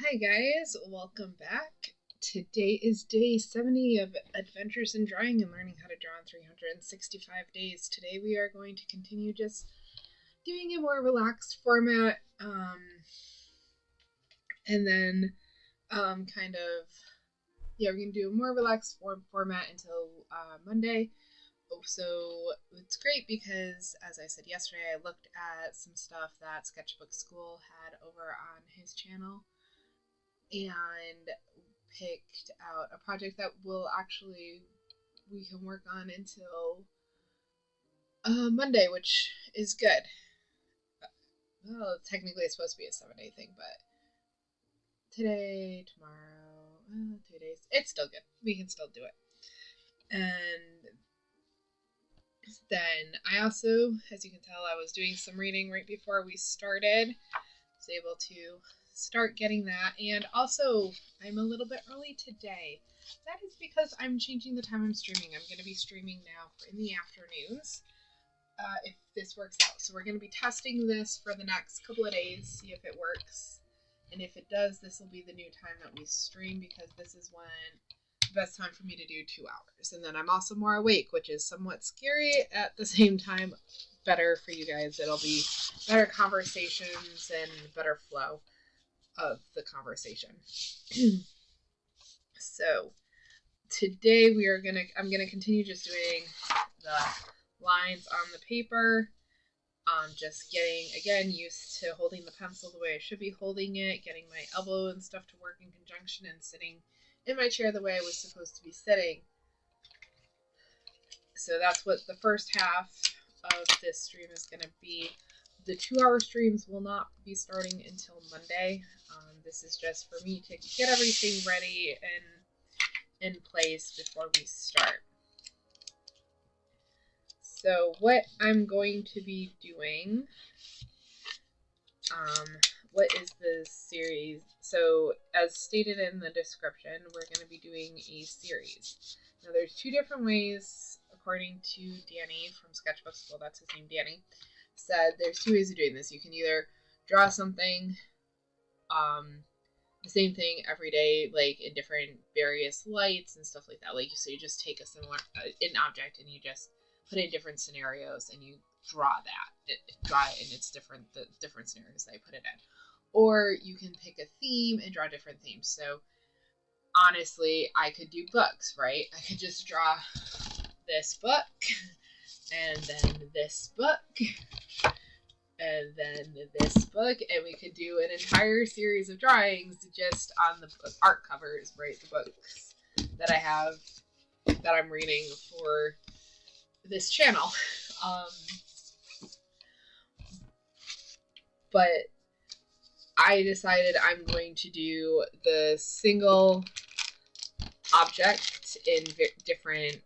Hi guys, welcome back. Today is day 70 of Adventures in Drawing and Learning How to Draw in 365 Days. Today we are going to continue just doing a more relaxed format, and then we're going to do a more relaxed format until Monday. So it's great because, as I said yesterday, I looked at some stuff that Sketchbook School had over on his channel and picked out a project that we can work on until Monday, which is good. Well, technically it's supposed to be a 7-day thing, but today, tomorrow, 2 days, it's still good. We can still do it. And then I also, as you can tell, I was doing some reading right before we started. I was able to start getting that. And also, I'm a little bit early today. That is because I'm changing the time I'm streaming. I'm going to be streaming now in the afternoons, if this works out. So we're going to be testing this for the next couple of days, see if it works. And if it does, this will be the new time that we stream, because this is when the best time for me to do 2 hours. And then I'm also more awake, which is somewhat scary. At the same time, better for you guys. It'll be better conversations and better flow of the conversation. So today I'm gonna continue just doing the lines on the paper. Just getting, again, used to holding the pencil the way I should be holding it, getting my elbow and stuff to work in conjunction, and sitting in my chair the way I was supposed to be sitting. So that's what the first half of this stream is going to be. The 2-hour streams will not be starting until Monday. This is just for me to get everything ready and in place before we start. So what I'm going to be doing, what is this series? So as stated in the description, we're going to be doing a series. Now there's 2 different ways, according to Danny from Sketchbook School, that's his name, Danny, said there's 2 ways of doing this. You can either draw something, the same thing every day, like in different various lights and stuff like that. Like, so you just take a similar, an object, and you just put in different scenarios and you draw it in its the different scenarios that I put it in. Or you can pick a theme and draw different themes. So honestly, I could do books, right? I could just draw this book and then this book and then this book, and we could do an entire series of drawings just on the art covers, right? The books that I have that I'm reading for this channel. But I decided I'm going to do the single object in different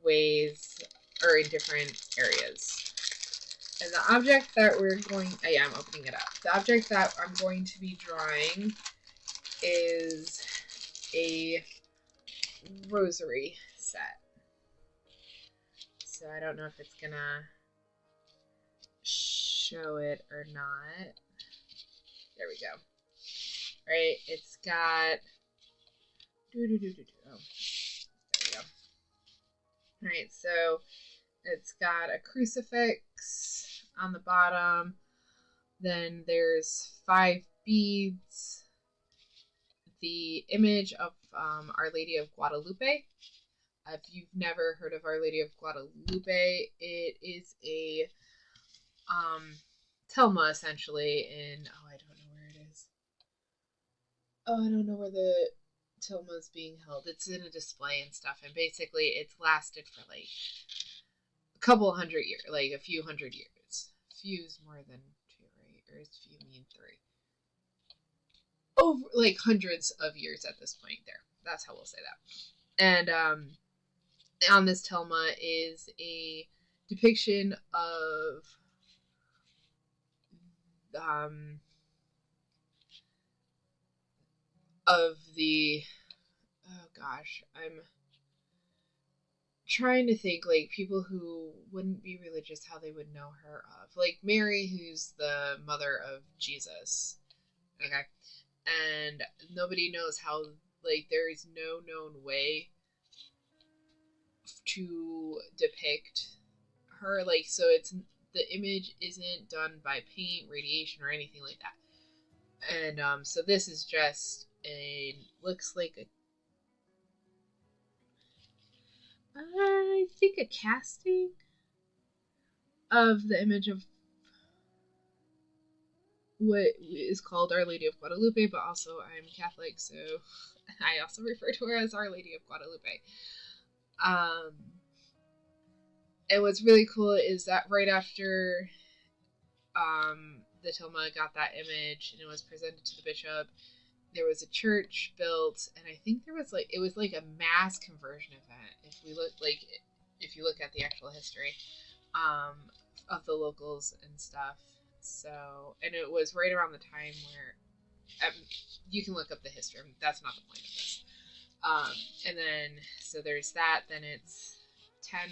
ways, or in different areas. And the object that I'm opening it up. The object that I'm going to be drawing is a rosary set. So I don't know if it's gonna show it or not. There we go. Right, it's got oh, there we go. Alright, so it's got a crucifix on the bottom. Then there's 5 beads. The image of Our Lady of Guadalupe. If you've never heard of Our Lady of Guadalupe, it is a tilma, essentially, in, I don't know where it is. I don't know where the tilma is being held. It's in a display and stuff, and basically it's lasted for like a couple hundred years, like a few hundred years. Few's more than 2, right? Or is few mean 3? Over like hundreds of years at this point. There, that's how we'll say that. And on this tilma is a depiction of the, oh gosh, I'm trying to think, like, people who wouldn't be religious, how they would know her of. Like Mary, who's the mother of Jesus. Okay. and nobody knows how, like, there is no known way to depict her, like, so it's, the image isn't done by paint, radiation, or anything like that. And so this is just a, looks like a, I think a casting of the image of what is called Our Lady of Guadalupe, but also I'm Catholic, so I also refer to her as Our Lady of Guadalupe. And what's really cool is that right after the Tilma got that image and it was presented to the bishop, there was a church built, and I think there was like, it was like a mass conversion event. If you look at the actual history of the locals and stuff. So, and it was right around the time where you can look up the history. That's not the point of this. And then, so there's that. Then it's 10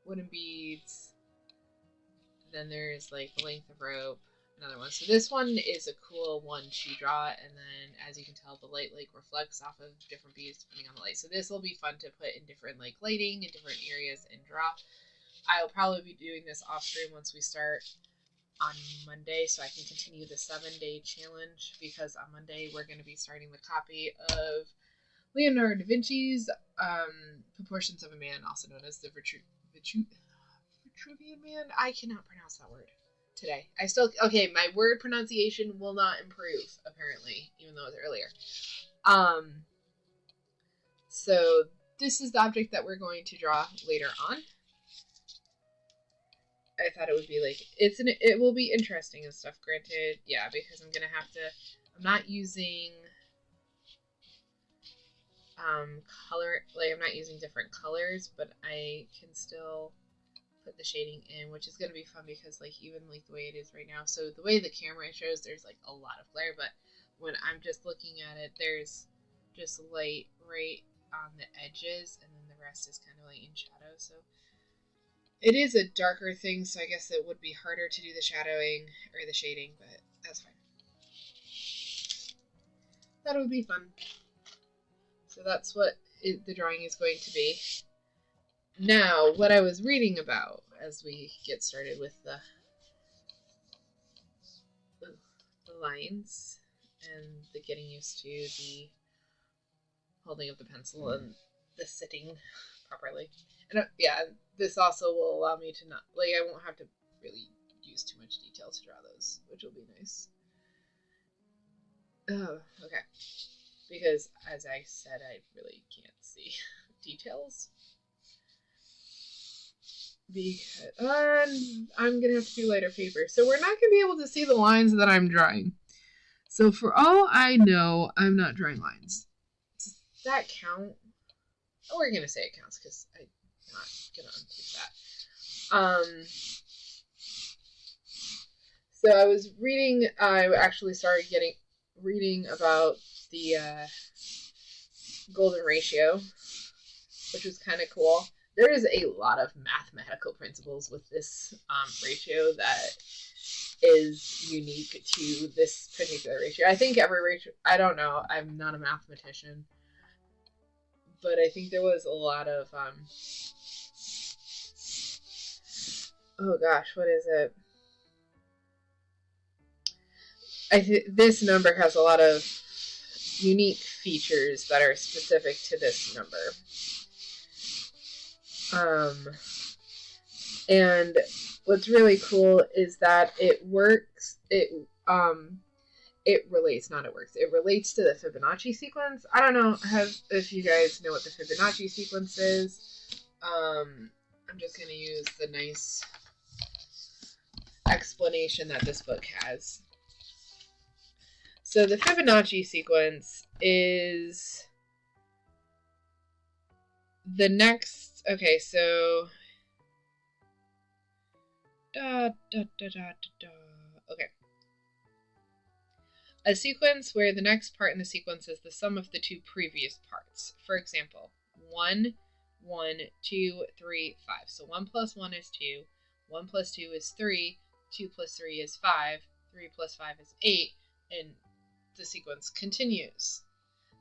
wooden beads. Then there's like the length of rope, another one. So this one is a cool one to draw, and then as you can tell, the light like reflects off of different beads depending on the light. So this will be fun to put in different like lighting in different areas and draw. I'll probably be doing this off stream once we start on Monday, so I can continue the 7-day challenge, because on Monday we're going to be starting the copy of Leonardo da Vinci's Proportions of a Man, also known as the Vitruvian Man. I cannot pronounce that word today. Okay, my word pronunciation will not improve, apparently, even though it's earlier. So this is the object that we're going to draw later on. I thought it would be like, it will be interesting and stuff, granted, yeah, because I'm not using color, like I'm not using different colors, but I can still put the shading in, which is going to be fun, because like even like the way it is right now, so the way the camera shows, there's like a lot of glare, but when I'm just looking at it, there's just light right on the edges, and then the rest is kind of like in shadow. So it is a darker thing, so I guess it would be harder to do the shadowing or the shading, but that's fine. That would be fun. So that's what the drawing is going to be. Now, what I was reading about as we get started with the lines and the getting used to the holding of the pencil and the sitting properly. And yeah, this also will allow me to not, like, I won't have to really use too much detail to draw those, which will be nice. Oh, okay. Because, as I said, I really can't see details. Because I'm going to have to do lighter paper. So we're not going to be able to see the lines that I'm drawing. So for all I know, I'm not drawing lines. Does that count? Oh, we're going to say it counts, because I'm not going to untake that. So I was reading, I actually started reading about the golden ratio, which was kind of cool. There is a lot of mathematical principles with this ratio that is unique to this particular ratio. I think every ratio, I don't know, I'm not a mathematician, but I think there was a lot of, oh gosh, what is it? This number has a lot of unique features that are specific to this number. And what's really cool is that it works, it relates to the Fibonacci sequence. I don't know if you guys know what the Fibonacci sequence is. I'm just going to use the nice explanation that this book has. So the Fibonacci sequence is the next, okay, so okay. A sequence where the next part in the sequence is the sum of the two previous parts. For example, 1, 1, 2, 3, 5. So 1 plus 1 is 2, 1 plus 2 is 3, 2 plus 3 is 5, 3 plus 5 is 8, and the sequence continues.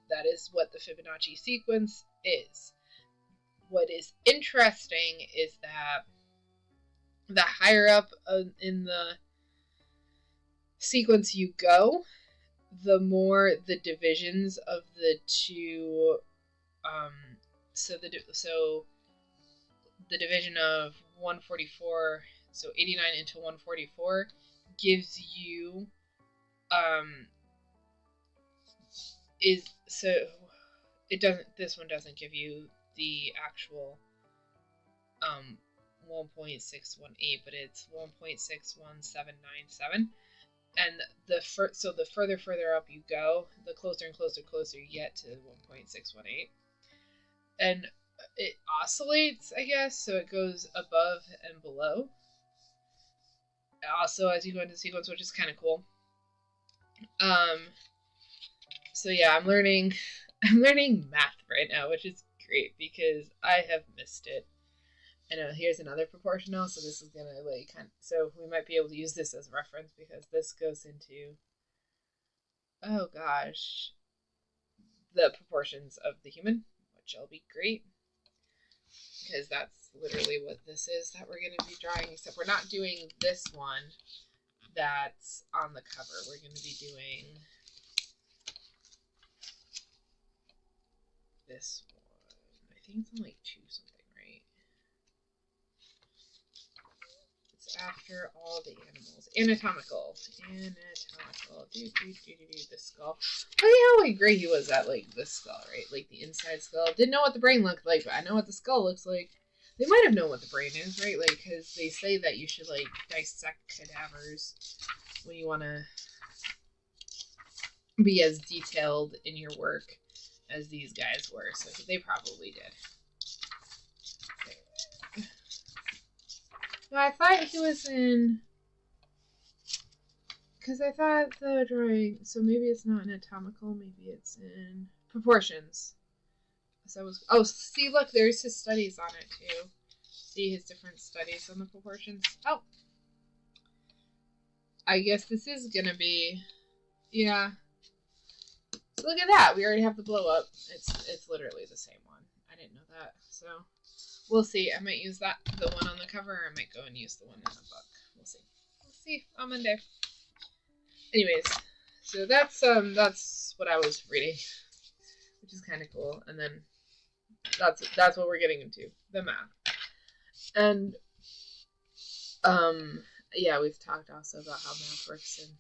That is what the Fibonacci sequence is. What is interesting is that the higher up in the sequence you go, the more the divisions of the two, so the division of 144, so 89 into 144 gives you, this one doesn't give you the actual 1.618, but it's 1.61797. And the further up you go, the closer and closer you get to 1.618. And it oscillates, I guess, so it goes above and below. Also, as you go into the sequence, which is kind of cool. So yeah, I'm learning math right now, which is great because I have missed it. And here's another proportional, so this is gonna so we might be able to use this as a reference because this goes into, oh gosh, the proportions of the human, which will be great because that's literally what this is that we're gonna be drawing, except we're not doing this one that's on the cover. We're gonna be doing this one. I think it's on like 2 something, right? It's after all the animals. Anatomical. The skull. Look at how great he was at the skull, right? Like the inside skull. Didn't know what the brain looked like, but I know what the skull looks like. They might have known what the brain is, right? Like, because they say that you should dissect cadavers when you want to be as detailed in your work as these guys were, so they probably did. No, I thought he was in, because I thought the drawing, so maybe it's not anatomical, maybe it's in proportions. So see, look, there's his studies on it too. See his different studies on the proportions. Oh, I guess this is gonna be, yeah. So look at that. We already have the blow up. It's literally the same one. I didn't know that. So we'll see. I might use the one on the cover, or I might go and use the one in the book. We'll see. We'll see on Monday. Anyways, so that's what I was reading, which is kind of cool. And then that's what we're getting into, the math. And yeah, we've talked also about how math works in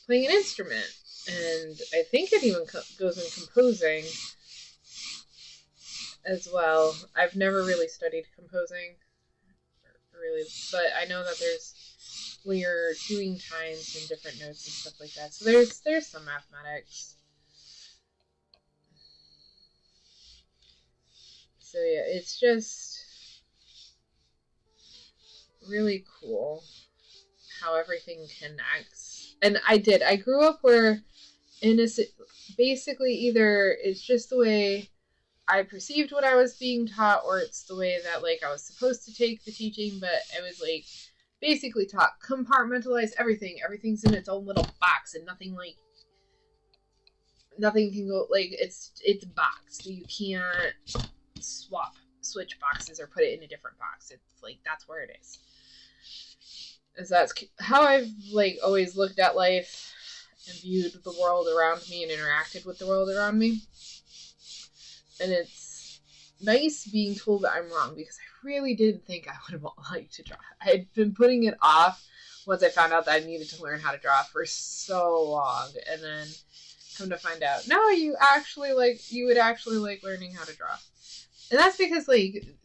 playing an instrument. And I think it even goes in composing as well. I've never really studied composing, really, but I know that there's, when you're doing times and different notes and stuff like that, so there's some mathematics. So yeah, it's just really cool how everything connects. And I grew up where basically either it's just the way I perceived what I was being taught, or it's the way that I was supposed to take the teaching, but I was basically taught compartmentalize everything. Everything's in its own little box, and nothing can go it's boxed. You can't switch boxes or put it in a different box. It's that's where it is. And so that's how I've always looked at life and viewed the world around me and interacted with the world around me. And it's nice being told that I'm wrong, because I really didn't think I would like to draw. I had been putting it off once I found out that I needed to learn how to draw for so long, and then come to find out, no, you would actually like learning how to draw. And that's because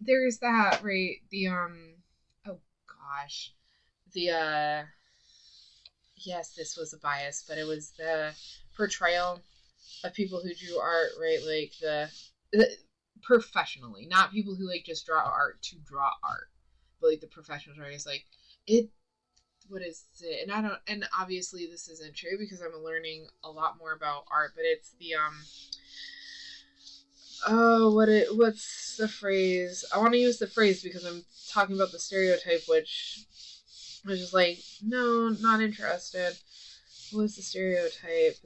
there's that, right, the oh gosh, the yes, this was a bias, but it was the portrayal of people who drew art, right? The professionally, not people who just draw art to draw art, but the professional drawers, what is it? And obviously this isn't true because I'm learning a lot more about art, but it's the what's the phrase? I want to use the phrase because I'm talking about the stereotype, which was just no, not interested. what was the stereotype?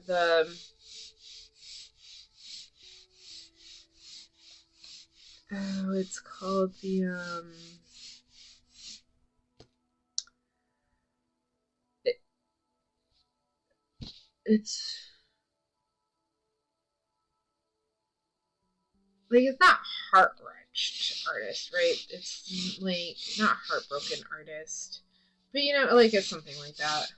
It's called the it's like, it's not heart-wrenched artist, right? It's like not heartbroken artist, but like it's something like that.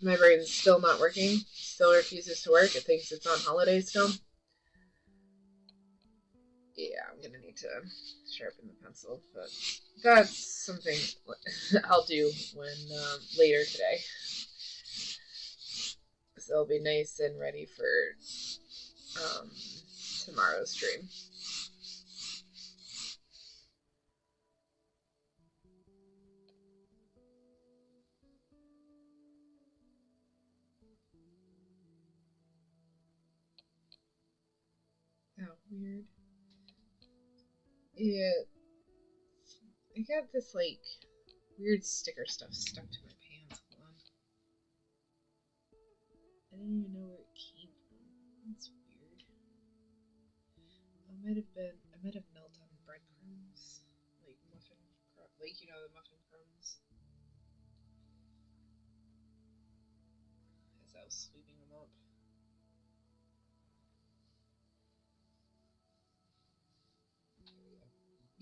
My brain's still not working. Still refuses to work. It thinks it's on holiday still. Yeah, I'm gonna need to sharpen the pencil, but that's something I'll do when later today. So it'll be nice and ready for tomorrow's stream. Oh, weird. Yeah, I got this like weird sticker stuff stuck to my pants. Hold on. I didn't even know where it came from. That's weird. I might have melted on breadcrumbs. Like muffin like the muffin crumbs. As I was sweeping them up.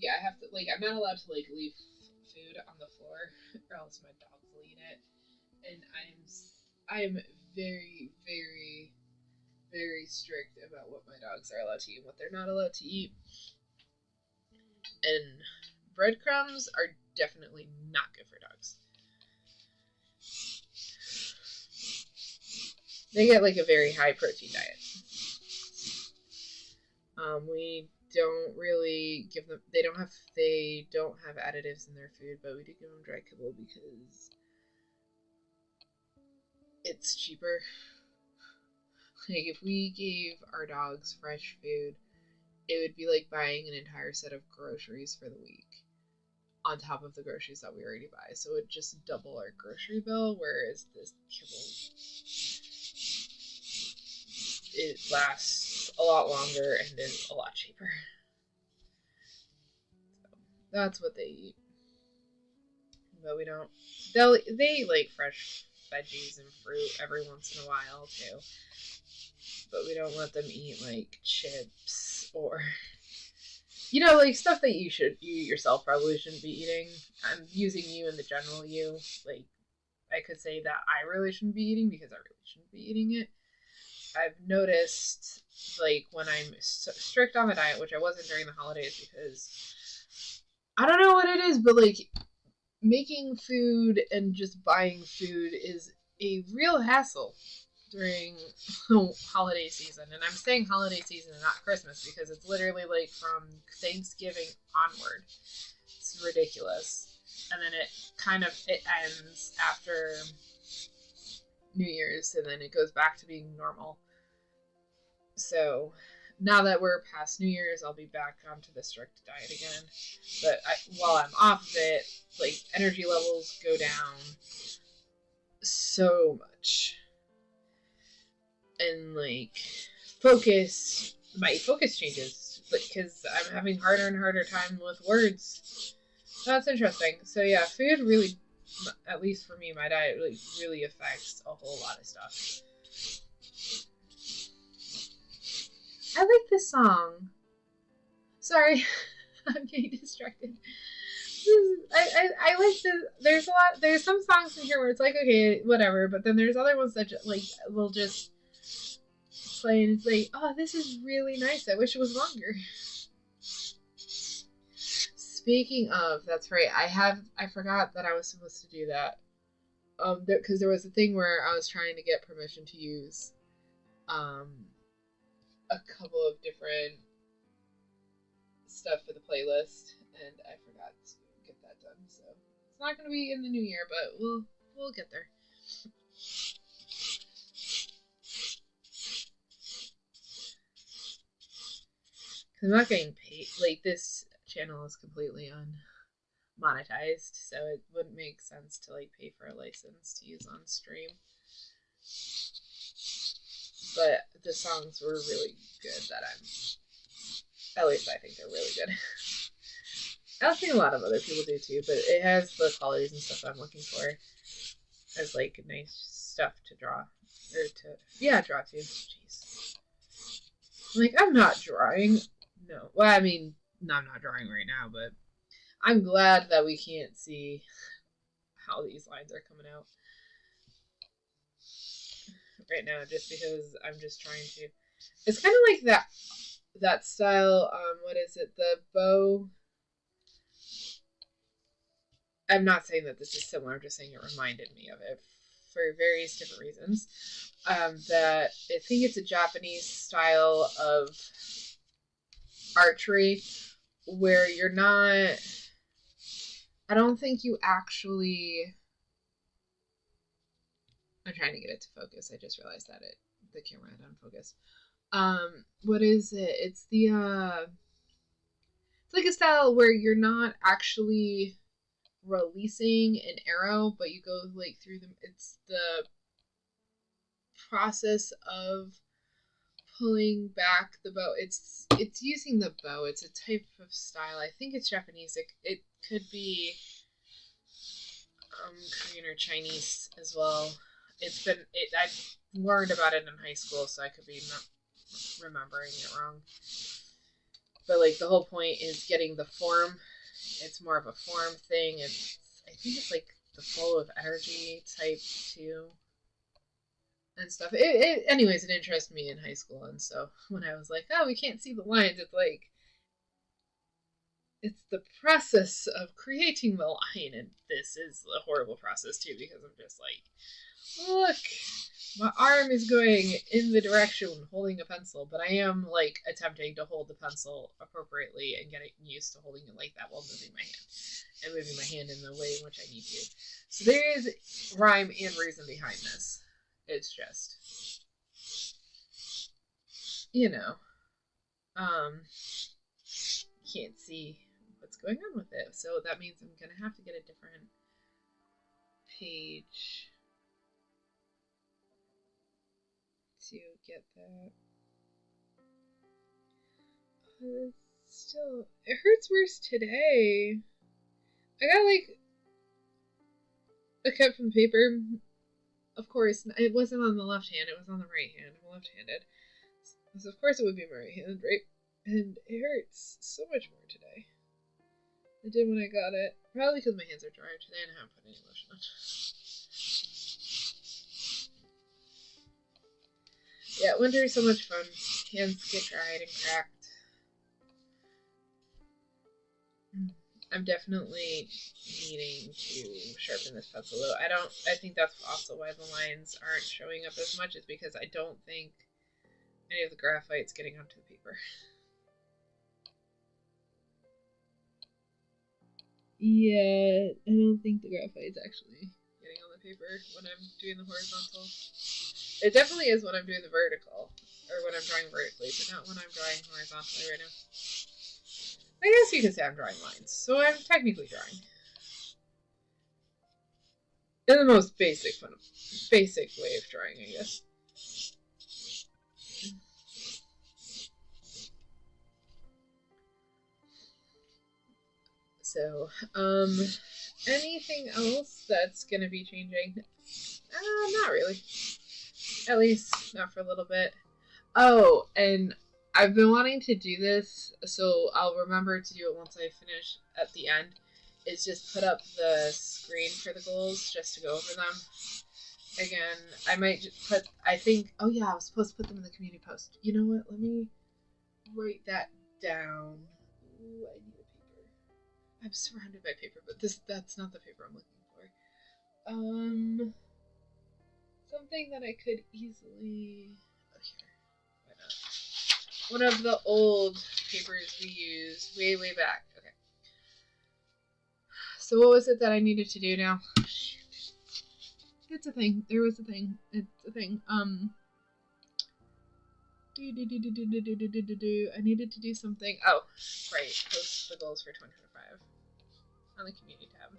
Yeah, I have to I'm not allowed to leave food on the floor or else my dogs will eat it. And I'm very, very, very strict about what my dogs are allowed to eat and what they're not allowed to eat. And breadcrumbs are definitely not good for dogs. They get a very high protein diet. We don't really give them. They don't have additives in their food, but we do give them dry kibble because it's cheaper. If we gave our dogs fresh food, it would be like buying an entire set of groceries for the week on top of the groceries that we already buy. So it would just double our grocery bill, whereas this kibble, it lasts a lot longer and is a lot cheaper. So that's what they eat. But we don't. They eat like fresh veggies and fruit every once in a while too. But we don't let them eat like chips or stuff that you yourself probably shouldn't be eating. I'm using you in the general you. I could say that I really shouldn't be eating because I really shouldn't be eating it. I've noticed when I'm strict on the diet, which I wasn't during the holidays because I don't know what it is, but making food and just buying food is a real hassle during holiday season. And I'm saying holiday season and not Christmas because it's literally from Thanksgiving onward. It's ridiculous. And then it ends after New Year's and then it goes back to being normal. So now that we're past New Year's, I'll be back onto the strict diet again. But while I'm off of it, energy levels go down so much. And my focus changes because I'm having harder and harder time with words. That's interesting. So yeah, food really, at least for me, my diet really affects a whole lot of stuff. I like this song. Sorry, I'm getting distracted. I like this. There's some songs in here where it's okay, whatever, but then there's other ones that will just play and it's oh, this is really nice. I wish it was longer. Speaking of, that's right. I forgot that I was supposed to do that. Because there was a thing where I was trying to get permission to use, a couple of different stuff for the playlist, and I forgot to get that done. So it's not going to be in the new year, but we'll get there. I'm not getting paid. This channel is completely monetized, so it wouldn't make sense to like pay for a license to use on stream. But the songs were really good at least I think they're really good. I think a lot of other people do too, but it has the qualities and stuff I'm looking for as like nice stuff to draw. Or to, draw too. Jeez. Like, I'm not drawing. No. Well, I mean, no, I'm not drawing right now, but I'm glad that we can't see how these lines are coming out right now, just because I'm just trying to. It's kind of like that style. What is it? The bow. I'm not saying that this is similar. I'm just saying it reminded me of it for various different reasons. That I think it's a Japanese style of archery where you're not. I don't think you actually. I'm trying to get it to focus. I just realized that the camera had unfocused. What is it? It's the it's like a style where you're not actually releasing an arrow, but you go like through them. It's the process of pulling back the bow. It's using the bow. It's a type of style. I think it's Japanese. It could be Korean or Chinese as well. I learned about it in high school, so I could be remembering it wrong. But like the whole point is getting the form. It's more of a form thing. I think it's like the flow of energy type too, and stuff. Anyways, it interested me in high school, and so when I was like, oh, we can't see the lines, it's like it's the process of creating the line, and this is a horrible process too because I'm just like, look, my arm is going in the direction holding a pencil, but I am like attempting to hold the pencil appropriately and getting used to holding it like that while moving my hand and moving my hand in the way in which I need to. So there is rhyme and reason behind this. It's just, can't see what's going on with it. So that means I'm going to have to get a different page to get that. Still, it hurts worse today. I got like a cut from paper. Of course, it wasn't on the left hand, it was on the right hand. I'm left-handed. So of course it would be my right hand, right? And it hurts so much more today. It did when I got it. Probably because my hands are dry today and I haven't put any lotion on. Yeah, winter is so much fun. Hands get dried and cracked. I'm definitely needing to sharpen this pencil though. I think that's also why the lines aren't showing up as much, is because I don't think any of the graphite's getting onto the paper. Yeah, I don't think the graphite's actually getting on the paper when I'm doing the horizontal. It definitely is when I'm doing the vertical, or when I'm drawing vertically, but not when I'm drawing horizontally right now. I guess you could say I'm drawing lines, so I'm technically drawing. In the most basic way of drawing, I guess. So, anything else that's gonna be changing? Not really. At least not for a little bit. Oh, and I've been wanting to do this, so I'll remember to do it once I finish at the end. Is just put up the screen for the goals just to go over them. Again, I might just put, I was supposed to put them in the community post. You know what? Let me write that down. Ooh, I need a paper. I'm surrounded by paper, but that's not the paper I'm looking for. Something that I could easily... Oh, here. Why not? One of the old papers we used way, way back. Okay. So what was it that I needed to do now? It's a thing. There was a thing. It's a thing. I needed to do something. Oh, right. Post the goals for 2025 on the community tab.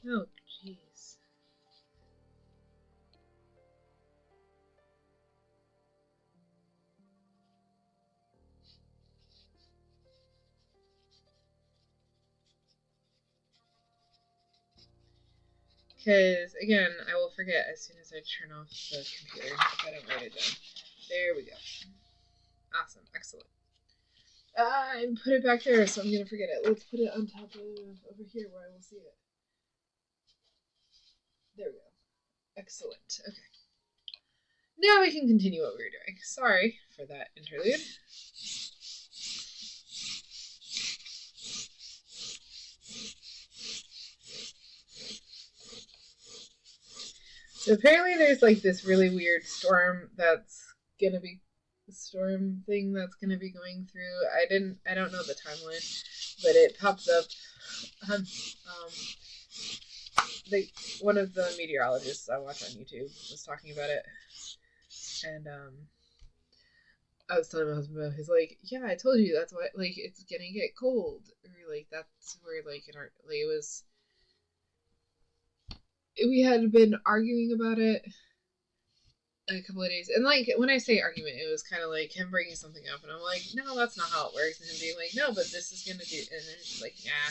Oh, jeez. Because, again, I will forget as soon as I turn off the computer if I don't write it down. There we go. Awesome. Excellent. I put it back there, so I'm going to forget it. Let's put it on top of over here where I will see it. There we go. Excellent. Okay. Now we can continue what we were doing. Sorry for that interlude. So apparently there's like this really weird storm that's gonna be storm thing that's gonna be going through. I don't know the timeline, but it pops up on one of the meteorologists I watch on YouTube was talking about it, and I was telling my husband about it. He's like, yeah, I told you that's why, like, it's gonna get cold, or like that's where like in our like, it was. We had been arguing about it a couple of days, and like when I say argument, it was kind of like him bringing something up, and I'm like, no, that's not how it works, and him being like, no, but this is gonna do, and then she's like, yeah.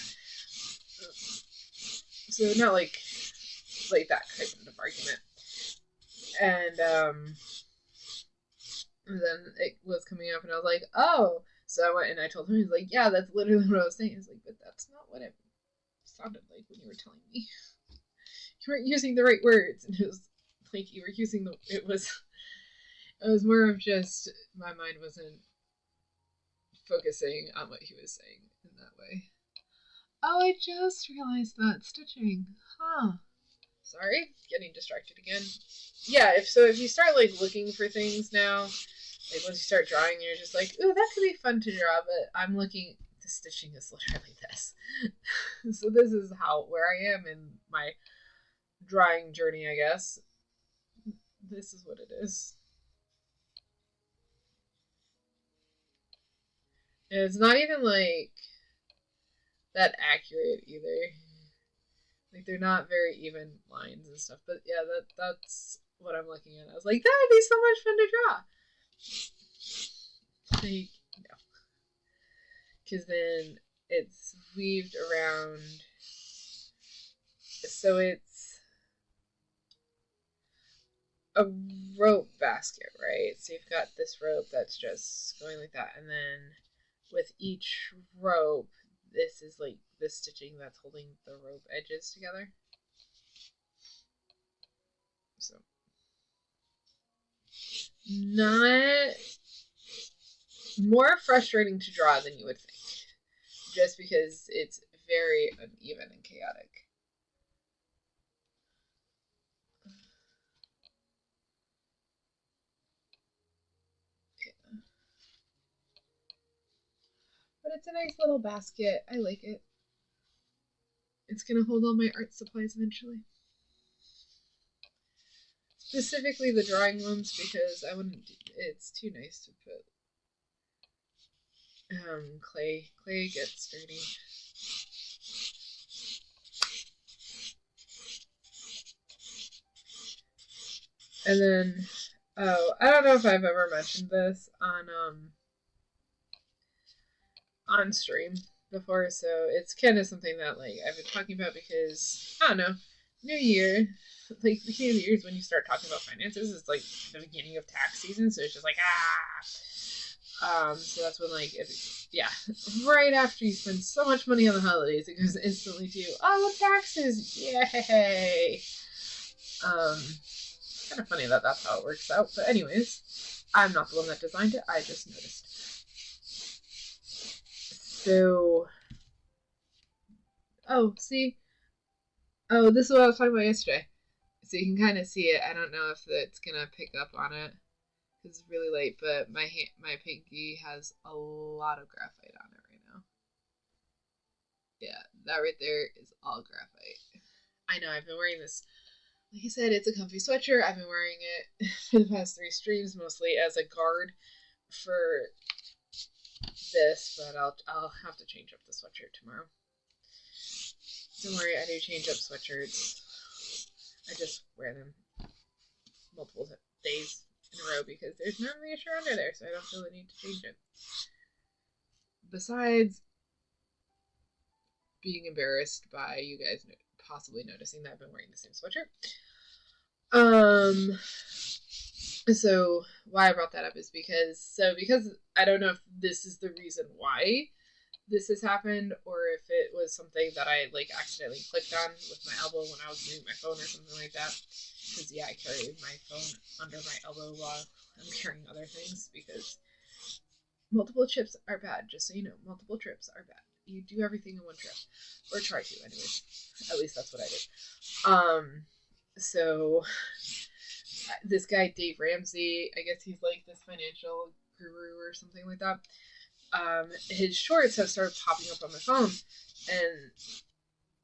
So not like that kind of argument, and then it was coming up, and I was like, oh. So I went and I told him, he's like, yeah, that's literally what I was saying. He's like, but that's not what it sounded like when you were telling me. You weren't using the right words, and it was like you were using the. It was more of just my mind wasn't focusing on what he was saying in that way. Oh, I just realized that stitching. Huh. Sorry, getting distracted again. Yeah, if you start like looking for things now, like once you start drawing, you're just like, ooh, that could be fun to draw. But I'm looking. The stitching is literally this. So this is where I am in my drawing journey, I guess. This is what it is. And it's not even like that accurate either. Like they're not very even lines and stuff. But yeah, that's what I'm looking at. I was like, that would be so much fun to draw. Like, no. Because then it's weaved around. So it's a rope basket, right? So you've got this rope that's just going like that, and then with each rope, this is like the stitching that's holding the rope edges together. So not more frustrating to draw than you would think, just because it's very uneven and chaotic. But it's a nice little basket. I like it. It's going to hold all my art supplies eventually. Specifically the drawing ones, because I wouldn't. It's too nice to put clay. Clay gets dirty. And then, oh, I don't know if I've ever mentioned this on stream before, so it's kind of something that like I've been talking about because I don't know, New Year, like the beginning of the year is when you start talking about finances. It's like the beginning of tax season, so it's just like so that's when like yeah, right after you spend so much money on the holidays, it goes instantly to taxes, yay. Kind of funny that that's how it works out, but anyways, I'm not the one that designed it. I just noticed. So, see? Oh, this is what I was talking about yesterday. So you can kind of see it. I don't know if it's going to pick up on it. It's really light, but my pinky has a lot of graphite on it right now. Yeah, that right there is all graphite. I know, I've been wearing this. Like I said, it's a comfy sweatshirt. I've been wearing it for the past 3 streams, mostly as a guard for this, but I'll have to change up the sweatshirt tomorrow. Don't worry, I do change up sweatshirts. I just wear them multiple days in a row because there's no reassure under there, so I don't feel the need to change it. Besides being embarrassed by you guys possibly noticing that I've been wearing the same sweatshirt. So why I brought that up is because I don't know if this is the reason why this has happened, or if it was something that I like accidentally clicked on with my elbow when I was moving my phone or something like that. Because yeah, I carry my phone under my elbow while I'm carrying other things, because multiple trips are bad. Just so you know, multiple trips are bad. You do everything in one trip, or try to, anyways. At least that's what I did. So this guy Dave Ramsey, I guess he's like this financial guru or something like that. His shorts have started popping up on my phone, and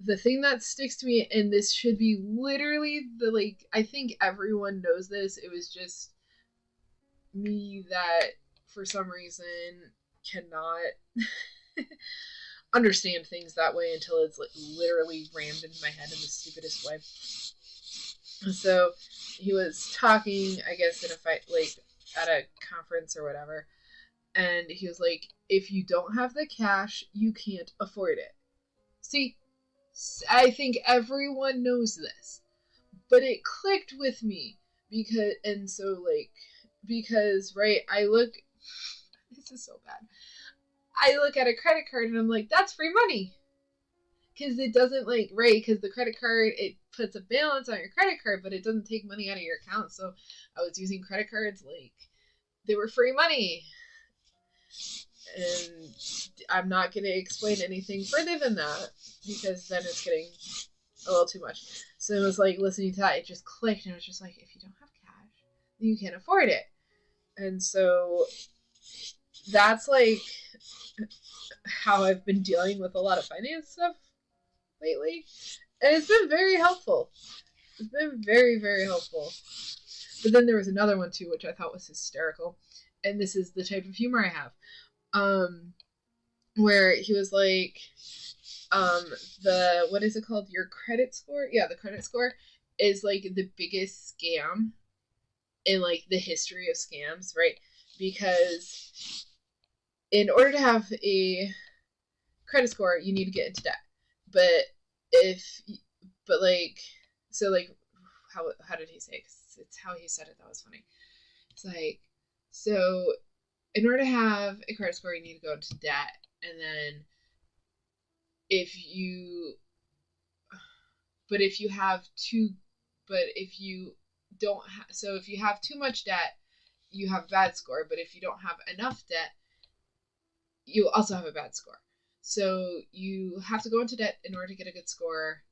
the thing that sticks to me, and this should be literally I think everyone knows this, it was just me that for some reason cannot understand things that way until it's literally rammed into my head in the stupidest way. So he was talking, I guess, in a fight, at a conference or whatever, and he was like, if you don't have the cash, you can't afford it. See, I think everyone knows this, but it clicked with me because right, I look, this is so bad. I look at a credit card and I'm like, that's free money. Because it doesn't because the credit card, it puts a balance on your credit card, but it doesn't take money out of your account. So I was using credit cards they were free money. And I'm not going to explain anything further than that, because then it's getting a little too much. So it was listening to that, it just clicked, and it was just like, if you don't have cash, then you can't afford it. And so that's how I've been dealing with a lot of finance stuff lately. And it's been very helpful. It's been very, very helpful. But then there was another one too, which I thought was hysterical. And this is the type of humor I have. Where he was like, what is it called? Your credit score? Yeah, the credit score is the biggest scam in the history of scams, right? Because in order to have a credit score, you need to get into debt. How did he say it? 'Cause it's how he said it that was funny. It's so in order to have a credit score, you need to go into debt, and then if you have too much debt, you have a bad score, but if you don't have enough debt, you also have a bad score. So you have to go into debt in order to get a good score,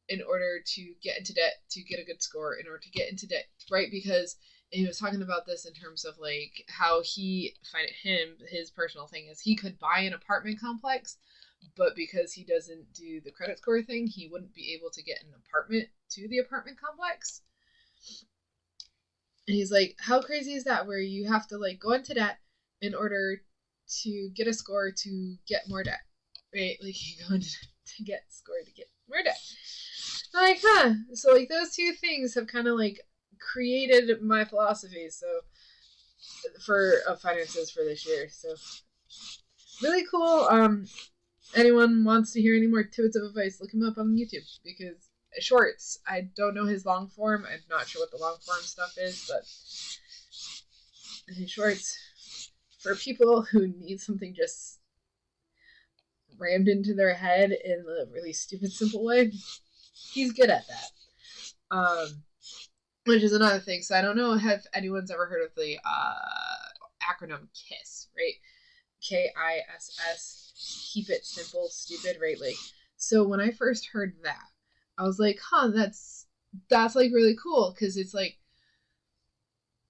in order to get into debt to get a good score, in order to get into debt, right? Because he was talking about this in terms of how his personal thing is he could buy an apartment complex, but because he doesn't do the credit score thing, he wouldn't be able to get an apartment to the apartment complex. And he's like, how crazy is that, where you have to go into debt in order to get a score to get more debt, right? You go into to get score to get more debt. I'm so those two things have kind of created my philosophy for finances for this year. So really cool. Anyone wants to hear any more tidbits of advice, look him up on YouTube, because shorts, I don't know his long form. I'm not sure what the long form stuff is, but his shorts, for people who need something just rammed into their head in a really stupid, simple way, he's good at that. Which is another thing. So I don't know if anyone's ever heard of the acronym KISS, right? KISS. Keep it simple, stupid, right? So when I first heard that, I was like, that's really cool, because it's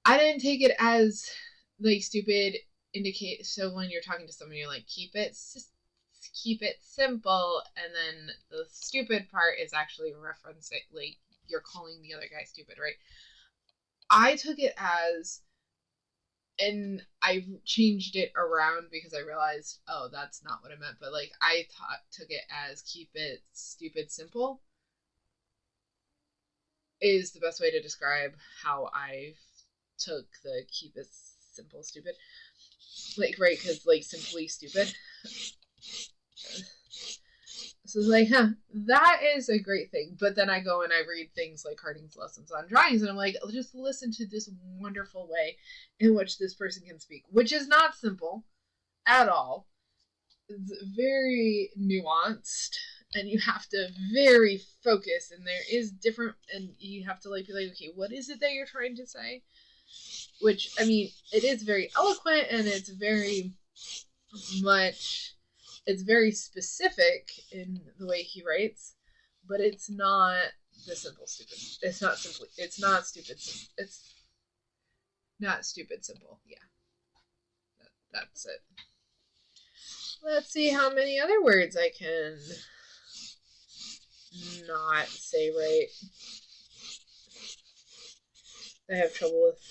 I didn't take it as like stupid indicate. So when you're talking to someone, you're like, keep it simple, and then the stupid part is actually referencing like you're calling the other guy stupid, right? I took it as, and I changed it around because I realized, oh, that's not what I meant. But like took it as keep it stupid simple is the best way to describe how I took the keep it simple stupid. Like, right, because like simply stupid. So it's like, huh, that is a great thing. But then I go and I read things like Harding's Lessons on Drawings, and I'm like, just listen to this wonderful way in which this person can speak, which is not simple at all. It's very nuanced, and you have to very focus, and there is different, and you have to like be like, okay, what is it that you're trying to say? Which, I mean, it is very eloquent, and it's very much, it's very specific in the way he writes, but it's not the simple stupid. It's not simply, it's not stupid. It's not stupid simple. Yeah, that's it. Let's see how many other words I can not say right. I have trouble with.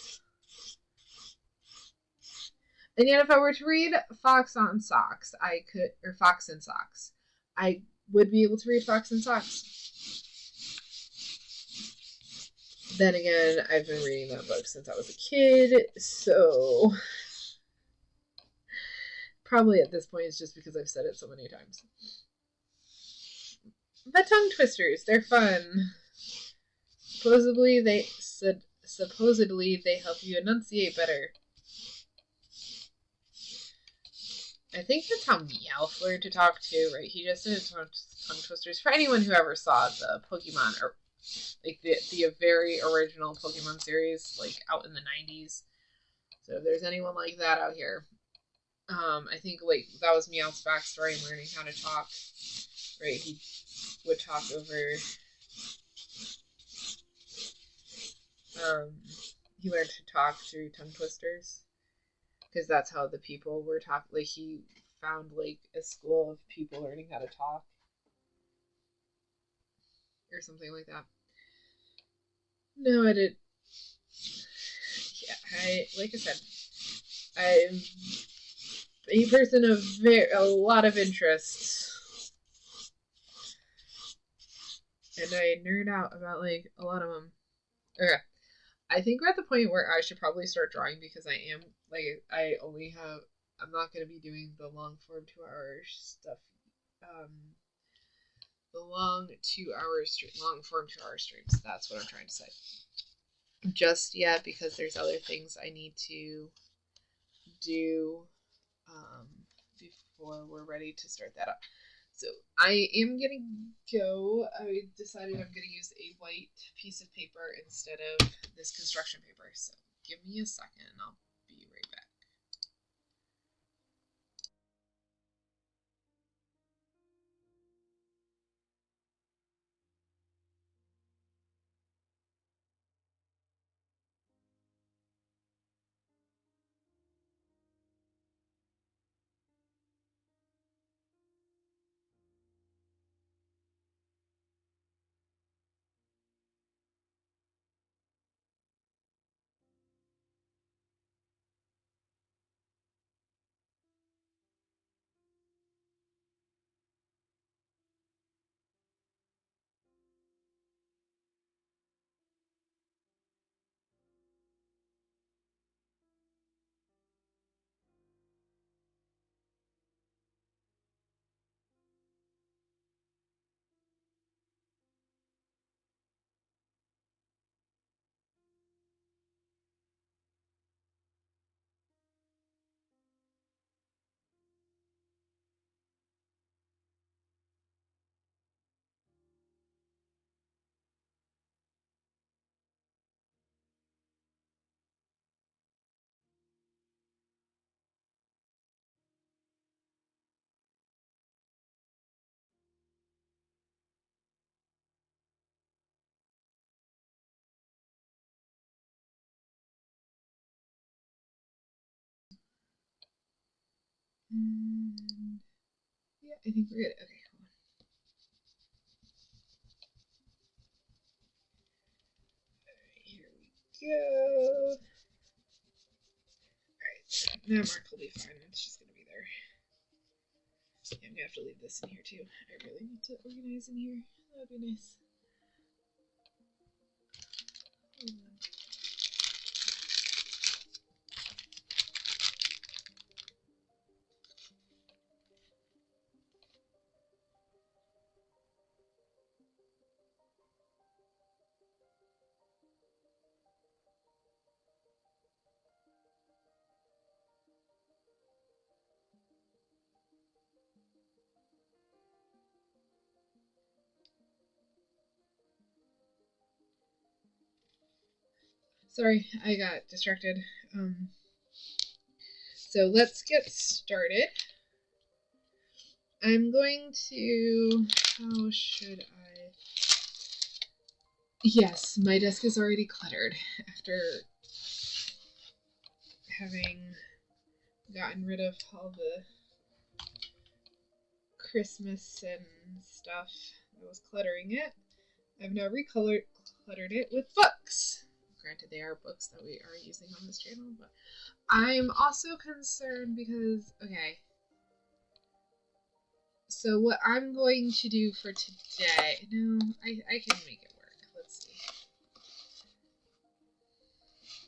And yet, if I were to read Fox on Socks, I could, or Fox and Socks, I would be able to read Fox and Socks. Then again, I've been reading that book since I was a kid, so probably at this point it's just because I've said it so many times. But tongue twisters, they're fun. Supposedly they help you enunciate better. I think that's how Meowth learned to talk too, right? He just did tongue twisters. For anyone who ever saw the Pokemon, or like the very original Pokemon series, like out in the 90s. So if there's anyone like that out here, I think like that was Meowth's backstory in learning how to talk. Right, he would talk over. He learned to talk through tongue twisters because that's how the people were talking. Like he found like a school of people learning how to talk or something like that. No, I did. Yeah, like I said, I'm a person of a lot of interests, and I nerd out about like a lot of them. Okay, I think we're at the point where I should probably start drawing because I am like I only have. I'm not going to be doing the long form 2 hour stuff. Um, the long form 2 hour streams. That's what I'm trying to say. Just yet because there's other things I need to do before we're ready to start that up. So I am gonna go. I decided I'm gonna use a white piece of paper instead of this construction paper. So give me a second and I'll be right back. And yeah, I think we're good. Okay, hold on. Alright, here we go. Alright, that mark will be fine. It's just gonna be there. Yeah, I'm gonna have to leave this in here too. I really need to organize in here. That would be nice. Hold on. Sorry, I got distracted. So let's get started. I'm going to... How should I... Yes, my desk is already cluttered after having gotten rid of all the Christmas and stuff that was cluttering it. I've now cluttered it with books. Granted, they are books that we are using on this channel, but I'm also concerned because, okay, so what I'm going to do for today, no, I can make it work. Let's see.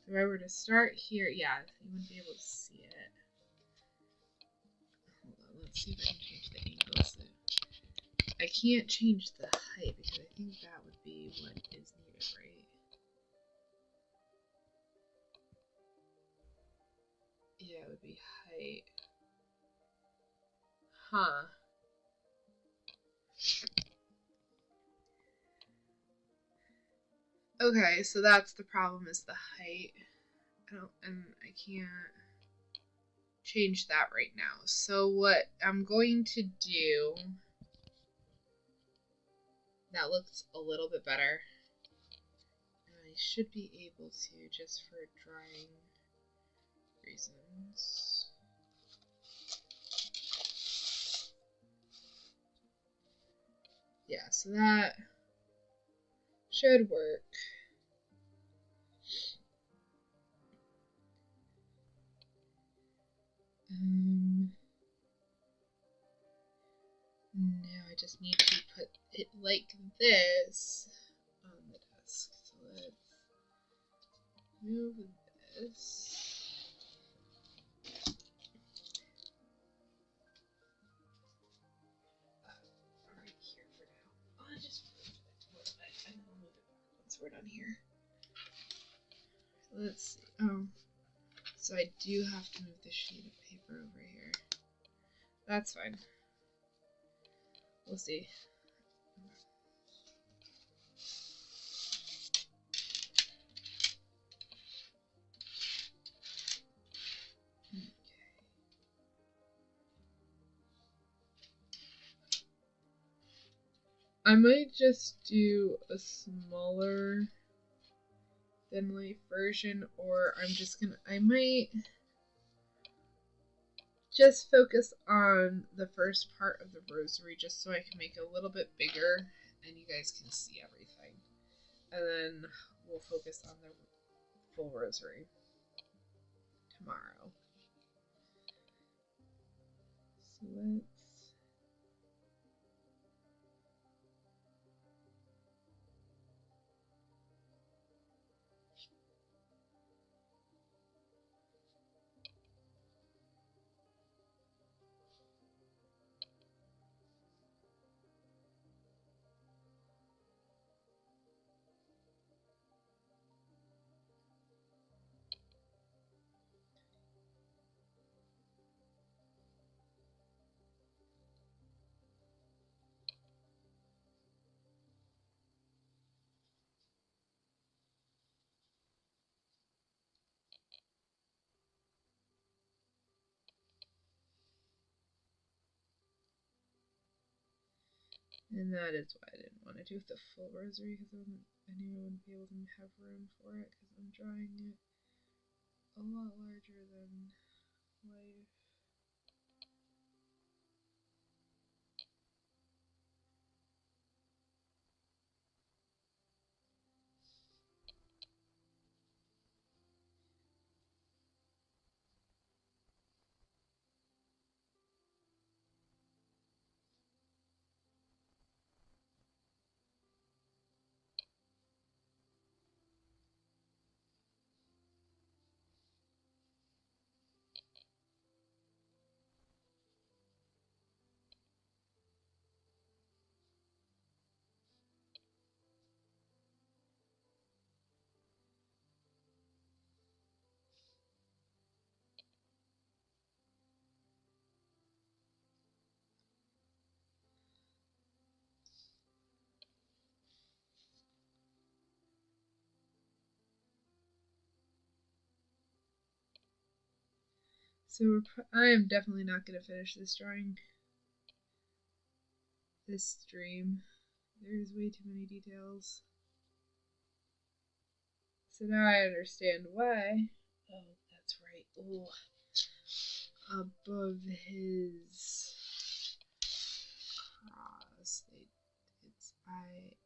If I were to start here, yeah, you wouldn't be able to see it. Hold on, let's see if I can change the angles. I can't change the height because I think that would be what is needed, right? Yeah, it would be height. Huh. Okay, so that's the problem, is the height. And I can't change that right now. So what I'm going to do, that looks a little bit better. And I should be able to, just for drawing reasons. Yeah, so that should work. Now I just need to put it like this on the desk. So let's move this. Right here for now. I'll just move it, and then I'll move it back once we're done here. Let's see. Oh, so I do have to move the sheet of paper over here. That's fine. We'll see. I might just do a smaller than life version, or I might just focus on the first part of the rosary just so I can make it a little bit bigger and you guys can see everything. And then we'll focus on the full rosary tomorrow. So let's... And that is why I didn't want to do the full rosary, because I knew I wouldn't be able to have room for it, because I'm drawing it a lot larger than life. So I am definitely not going to finish this drawing this stream. There's way too many details. So now I understand why. Oh, that's right. Oh, above his cross, it's INRI.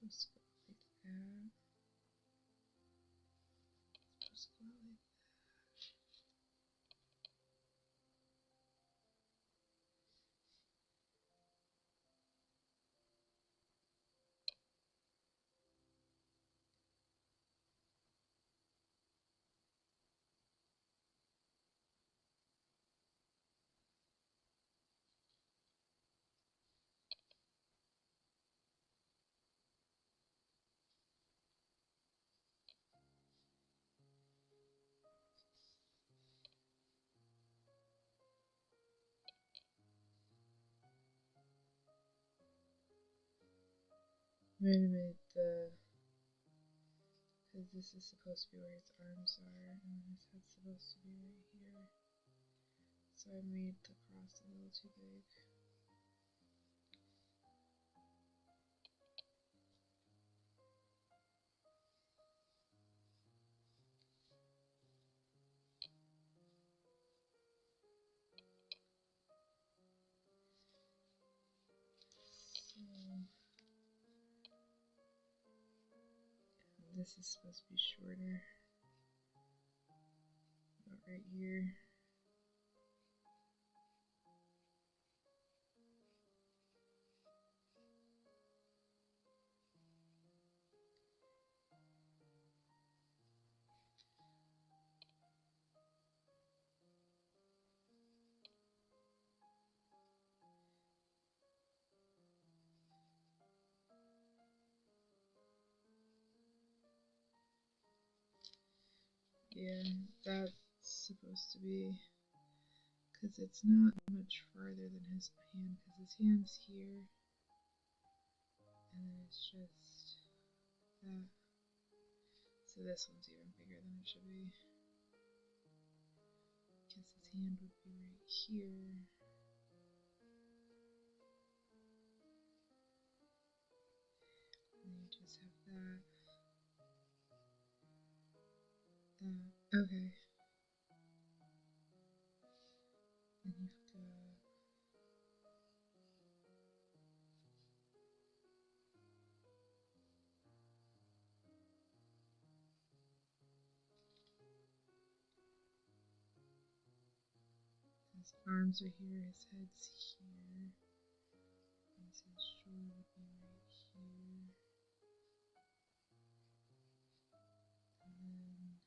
Supposed to go like that. Supposed to go like that. Wait a minute, because this is supposed to be where his arms are, and his head's supposed to be right here. So I made the cross a little too big. So this is supposed to be shorter. About right here. Yeah, that's supposed to be, because it's not much farther than his hand, because his hand's here, and then it's just that. So this one's even bigger than it should be, because his hand would be right here. And you just have that. Okay. And you've got his arms are here, his head's here, and his shoulder would be right here. And then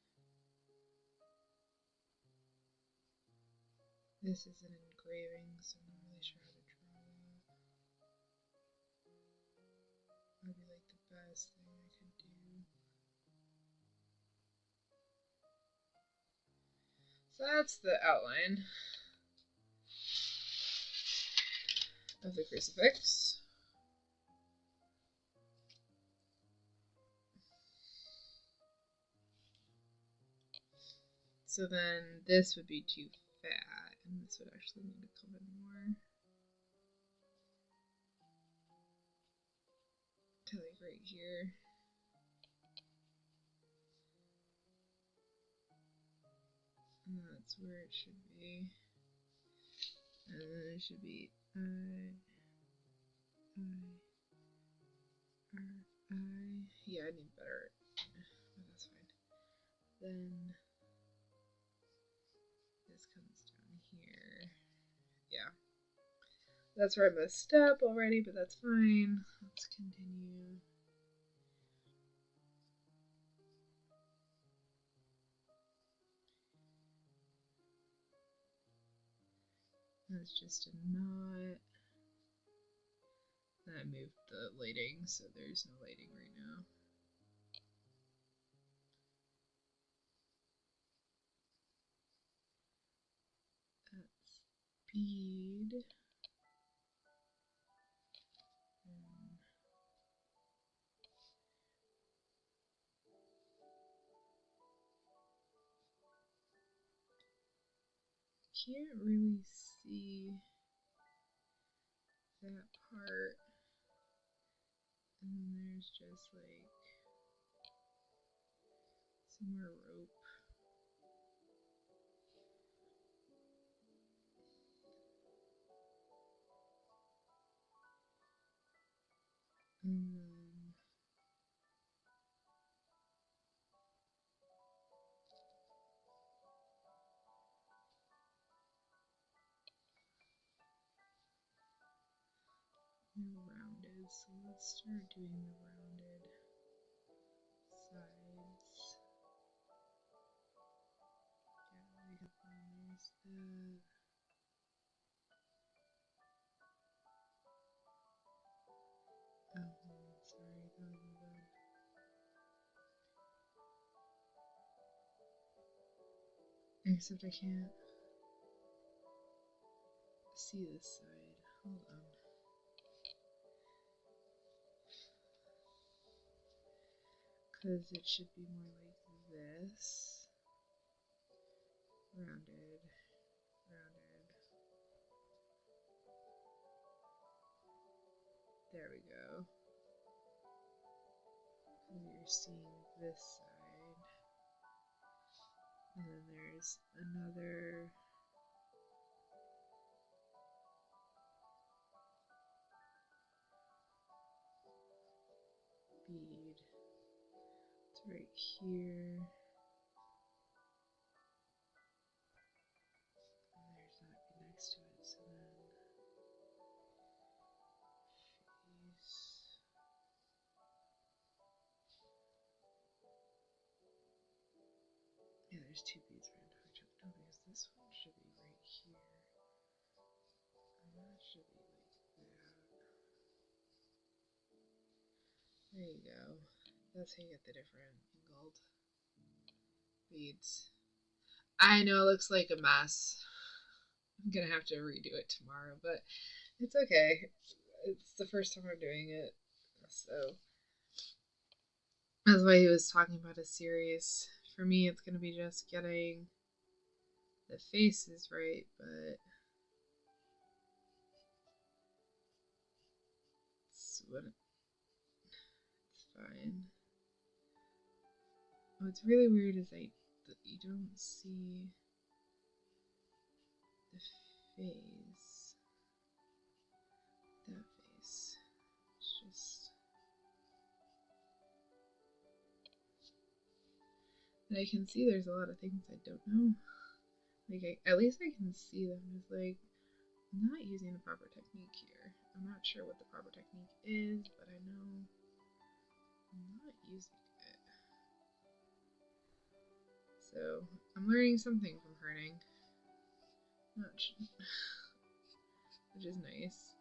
this is an engraving, so I'm not really sure how to draw that. That would be like the best thing I could do. So that's the outline of the crucifix. So then this would be too fat, and this would actually need to come in more. To like right here. And that's where it should be. And then it should be yeah, I need better, but that's fine. Then That's where I messed up already, but that's fine. Let's continue. That's just a knot. I moved the lighting, so there's no lighting right now. That's bead. Can't really see that part. And then there's just like some more rope. Rounded, so let's start doing the rounded sides. Yeah, we got one, there's that. Oh, sorry, that was my bad. Except I can't see this side. Hold on. Because it should be more like this. Rounded, rounded. There we go. And you're seeing this side. And then there's another bead. It's right here. And there's that bead next to it. So then face. Yeah, there's two beads right on top of each other. No, because this one should be right here. And that should be like that. There you go. That's how you get the different angled beads. I know it looks like a mess. I'm gonna have to redo it tomorrow, but it's okay. It's the first time I'm doing it, so that's why he was talking about a series. For me, it's gonna be just getting the faces right, but it's fine. What's really weird is you don't see the face. That face. It's just. And I can see there's a lot of things I don't know. Like, at least I can see them. It's like, I'm not using the proper technique here. I'm not sure what the proper technique is, but I know I'm not using it. So, I'm learning something from hurting. Which is nice.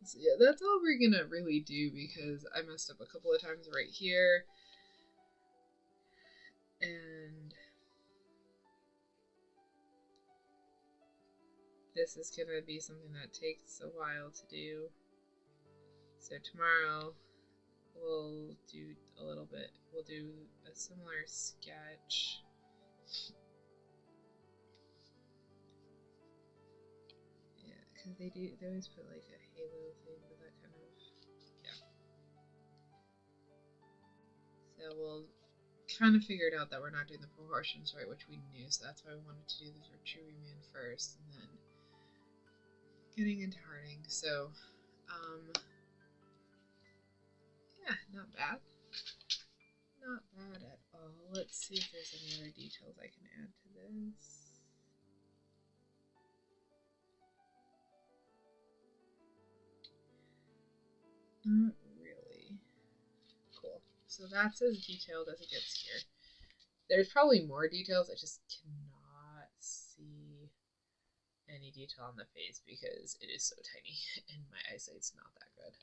So yeah, that's all we're gonna really do because I messed up a couple of times right here. And this is gonna be something that takes a while to do. So tomorrow we'll do a little bit. We'll do a similar sketch. Yeah, because they always put like a halo thing, but that kind of, yeah. So we'll kind of figured out that we're not doing the proportions right, which we knew, so that's why we wanted to do the Virtue Man first, and then getting into Harding. So, yeah, not bad. Not bad at all. Let's see if there's any other details I can add to this. Not really. Cool. So that's as detailed as it gets here. There's probably more details. I just cannot see any detail on the face because it is so tiny and my eyesight's not that good.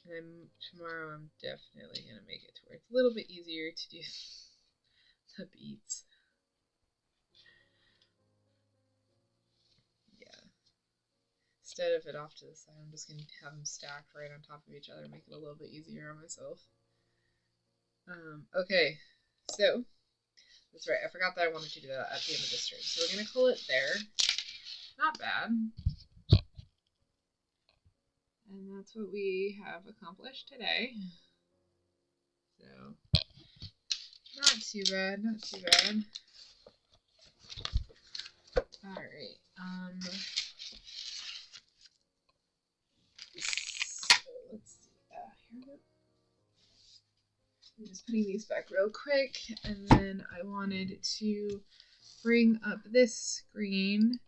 And tomorrow I'm definitely going to make it to where it's a little bit easier to do the beads. Yeah. Instead of it off to the side, I'm just going to have them stacked right on top of each other, make it a little bit easier on myself. Okay, so that's right. I forgot that I wanted to do that at the end of this stream. So we're going to call it there. Not bad. And that's what we have accomplished today. So, not too bad, not too bad. Alright, so let's see, here we go. I'm just putting these back real quick, and then I wanted to bring up this screen,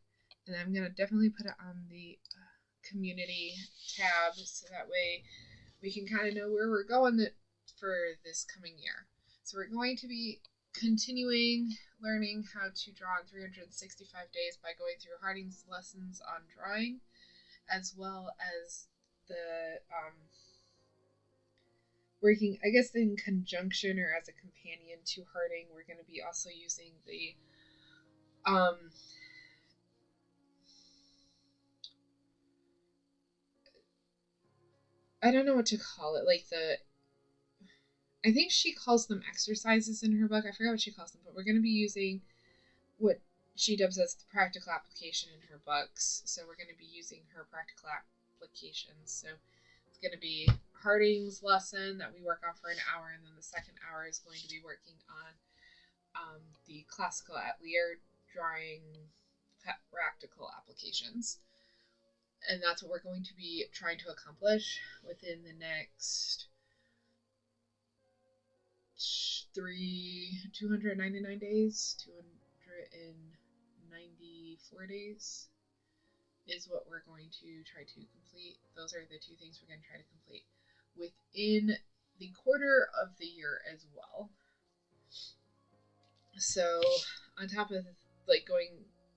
and I'm going to definitely put it on the community tab, so that way we can kind of know where we're going for this coming year. So we're going to be continuing learning how to draw in 365 days by going through Harding's lessons on drawing, as well as the working, I guess, in conjunction or as a companion to Harding. We're going to be also using the I don't know what to call it, like I think she calls them exercises in her book. I forgot what she calls them, but we're going to be using what she dubs as the practical application in her books. So we're going to be using her practical applications. So it's going to be Harding's lesson that we work on for an hour, and then the second hour is going to be working on the classical atelier drawing practical applications. And that's what we're going to be trying to accomplish within the next 299 days, 294 days is what we're going to try to complete. Those are the two things we're going to try to complete within the quarter of the year as well. So on top of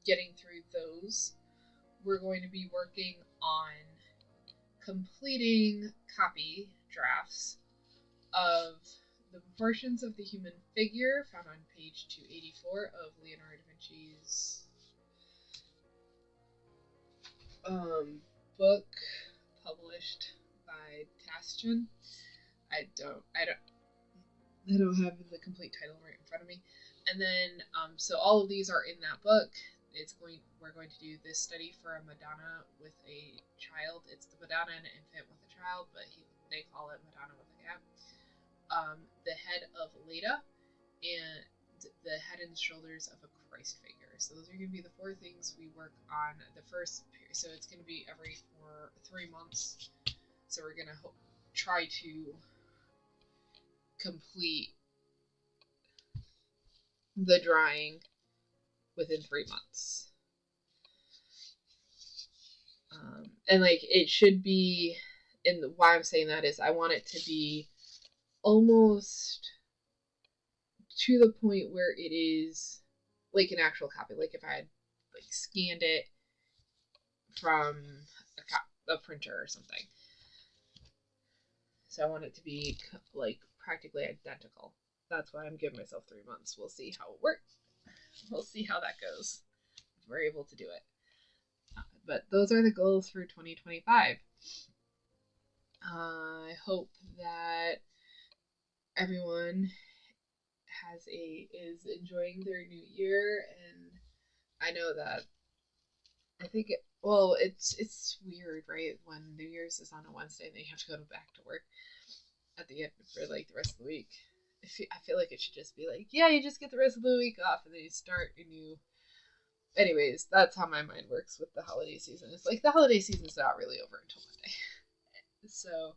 getting through those, we're going to be working on completing copy drafts of the proportions of the human figure found on page 284 of Leonardo da Vinci's book published by Taschen. I don't have the complete title right in front of me. And then so all of these are in that book. We're going to do this study for a Madonna with a child. It's the Madonna and an infant with a child, but they call it Madonna with a cat. The head of Leda, and the head and shoulders of a Christ figure. So those are going to be the four things we work on the first period. So it's going to be every 3 months. So we're going to try to complete the drawing within 3 months. And it should be, and why I'm saying that is I want it to be almost to the point where it is like an actual copy. Like if I had scanned it from a printer or something. So I want it to be practically identical. That's why I'm giving myself 3 months. We'll see how it works. We'll see how that goes. If we're able to do it. But those are the goals for 2025. I hope that everyone is enjoying their new year, and I know that it's weird, right? When New Year's is on a Wednesday and then you have to go back to work at the end for the rest of the week. I feel like it should just be yeah, you just get the rest of the week off and then you start a new. Anyways, that's how my mind works with the holiday season. It's the holiday season's not really over until Monday. So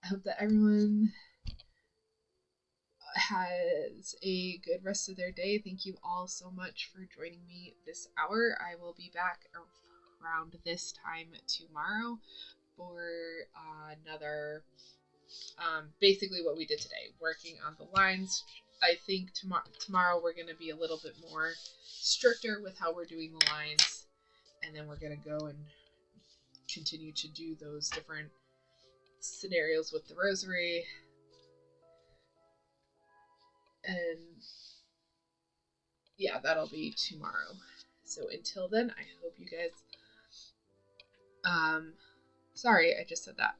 I hope that everyone has a good rest of their day. Thank you all so much for joining me this hour. I will be back around this time tomorrow for another, basically what we did today, working on the lines. I think tomorrow we're going to be a little bit more stricter with how we're doing the lines, and then we're going to go and continue to do those different scenarios with the rosary. And yeah, that'll be tomorrow. So until then, I hope you guys, sorry, I just said that.